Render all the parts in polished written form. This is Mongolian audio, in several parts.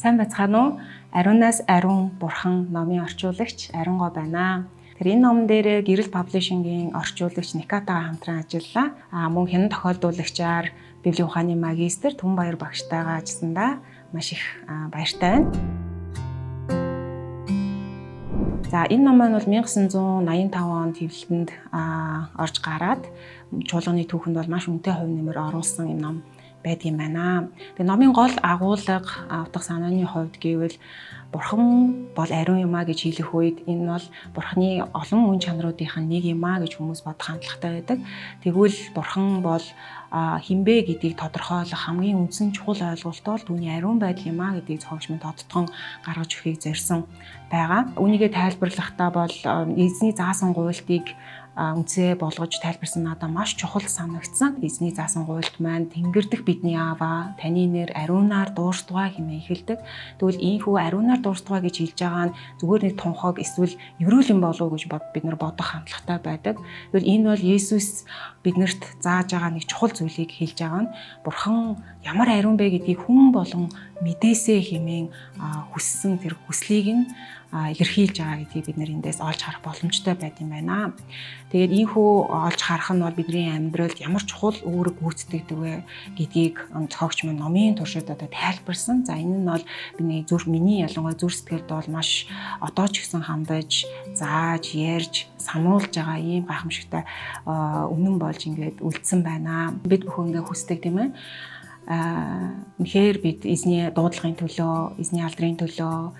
Сайн байцгаана уу? Ариунаас ариун бурхан номын орчуулагч Ариун гоо байна. Тэр энэ ном дээр Гэрэл Publishing-ийн орчуулагч Никатагаа хамтран ажиллалаа. Мөн хянан тохиолдуулагчаар Библийн ухааны магистр Түнбаяр багштайгаа ажилласандаа маш их баяртай байна. За энэ ном маань бол 1985 онд хэвлэлтэнд орж гараад чуулганы түүхэнд бол маш үнэтэй хувь нэмэр оруулсан юм ном байдаг юм байна. Тэгээ номын гол агуулга утга санааны хувьд гэвэл бурхан бол ариун юмаа гэж хэлэх үед энэ бол бурханы олон үн чанаруудын нэг юмаа гэж хүмүүс бодох хандлагатай байдаг. Тэгвэл бурхан бол хинбэ гэдгийг тодорхойлох хамгийн үндсэн чухал ойлголт бол түүний ариун байдал юмаа гэдгийг цогц минь тодтгон гаргаж өгөхийг зорьсон байгаа. Үүнийгээ тайлбарлахдаа бол эзний заасан гуйлтыг үнцээ болгож тайлбарсан надад маш чухал санагдсан. Эзний заасан гуйлт маань Тэнгэр дэх бидний Аава таны нэр ариунаар дуурстугай хэмээн эхэлдэг. Тэгвэл ийхүү ариунаар дуурстугай гэж хэлж байгаа нь зүгээр нэг тунхаг эсвэл ерөөлөн болов уу гэж бид нар бодох хандлагатай байдаг. Тэгвэл энэ бол Есүс биднэрт зааж байгаа нэг чухал зүйлийг хэлж байгаа нь бурхан ямар ариун бэ гэдгийг хүн болон мэдээсээ хэмээн хүссэн тэр хүслийг нь илэрхийлж байгаа гэдгийг бид нэр эндээс олж харах боломжтой байт юм байна. Тэгээд ийхүү олж харах нь бол бидний амьдралд ямар чухал үүрэг гүйцэтгэдэг вэ гэдгийг зохиогч маань номын туршид одоо тайлбарсан. За энэ нь бол миний ялангуяа зүрх сэтгэлд бол маш одоо ч гэсэн хандаж, зааж, ярьж, сануулж байгаа ийм гайхамшигтай үнэн болж ингээд үлдсэн байна. Бид бүхэн ингээд хүсдэг тийм ээ. Үнэхээр бид эзний дуудлагын төлөө, эзний алдрын төлөө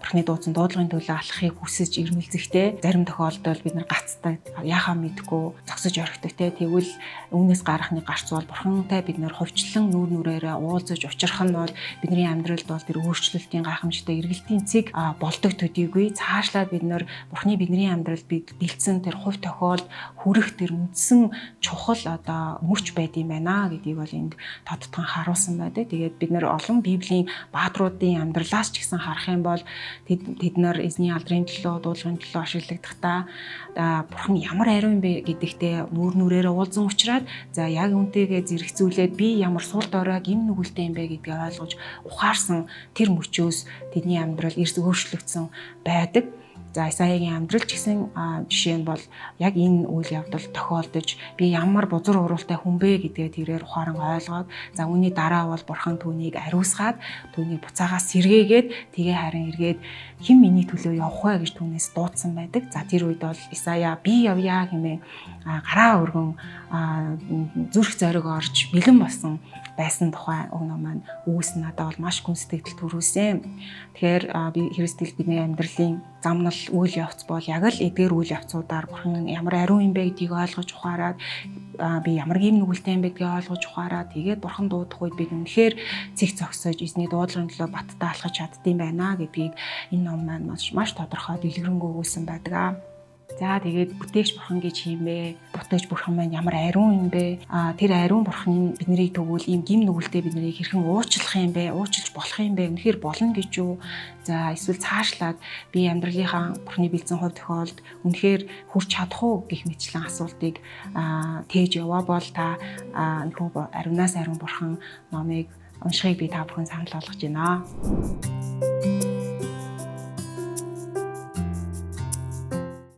бурхны дуудсан дуудлагын төлөө алхахыг хүсэж ирмэлзэхтэй зарим тохиолдолд бид нар гацтай яхаа мэдгүй зогсож орхидог те. Тэгвэл үүнээс гарах нэг гарц бол бурхантай бид нар ховчлон нүүр нүрээрээ уулзаж учрах нь бол бидний амьдралд бол тэр өөрчлөлтийн гайхамшигтай эргэлтийн цэг болдог төдийгүй цаашлаад бид нар бурхны бидний амьдралд бэлдсэн тэр хувь тохиолд хүрэх тэр үндсэн чухал одоо мөч байд юм байна гэдгийг бол энд тодтгон харуулсан байдаг. Тэгээд бид нар олон Библийн баатруудын амьдралаас ч гэсэн харах юм бол тэд нар эзний алдрын төлөө, дуулгын төлөө ашиглагдахдаа бурхан ямар ариун бэ гэдэгтээ нүүр нүрээрээ уулзсан учраас за яг үнтэйгээ зэрэгцүүлээд би ямар сул дорой гин нүгэлтэй юм бэ гэдгийг ойлгож ухаарсан тэр мөчөөс тэдний амьдрал эрс өөрчлөгдсөн байдаг. За Исаягийн амьдрал ч гэсэн жишээ нь бол яг энэ үйл явдал тохиолдож би ямар бузар уралтай хүн бэ гэдгээ тэрээр ухаан ойлгоод за үүний дараа бол бурхан түүнийг ариусгаад түүнийг буцаагаас сэргээгээд тэгээ харин эргээд хэн миний төлөө явах вэ гэж түүнээс дуудсан байдаг. За тэр үед бол Исая би явъя хэмээн гараа өргөн зүрх зориг орж бэлэн болсон байсан тухай үг ном маань үүс надад бол маш гүн сэтгэл төрүүлсэн. Тэгэхээр би Христэл бидний амьдралын замнал үйл явц бол яг л эдгээр үйл явцуудаар бурхан ямар ариун юм бэ гэдгийг ойлгож ухаарад би ямар гим нүгэлтэй юм бэ гэдгийг ойлгож ухаарад тэгээд бурхан дуудах үед бид үнэхээр цэг зогсож эзний дуудлагын төлөө баттай алхаж чаддсан байна гэдгийг энэ ном маань маш тодорхой дэлгэрэнгүй өгүүлсэн байдаг. За тэгээд бүтээгч бурхан гэж хийнэ. Бүтээгч бурхан маань ямар ариун юм бэ? Тэр ариун бурхан биднийг тэгвэл ийм гим нүгэлтэй биднийг хэрхэн уучлах юм бэ? Уучлж болох юм бэ? Үнэхээр болно гэж юу? За эсвэл цаашлаад би амьдралынхаа бурханы бэлдсэн хувь тохиолд үнэхээр хүрч чадах уу гэх мэтлэн асуултыг тээж яваа бол та нөхөө ариунаас ариун бурхан номыг уншихыг би та бүхэн санал болгож байна.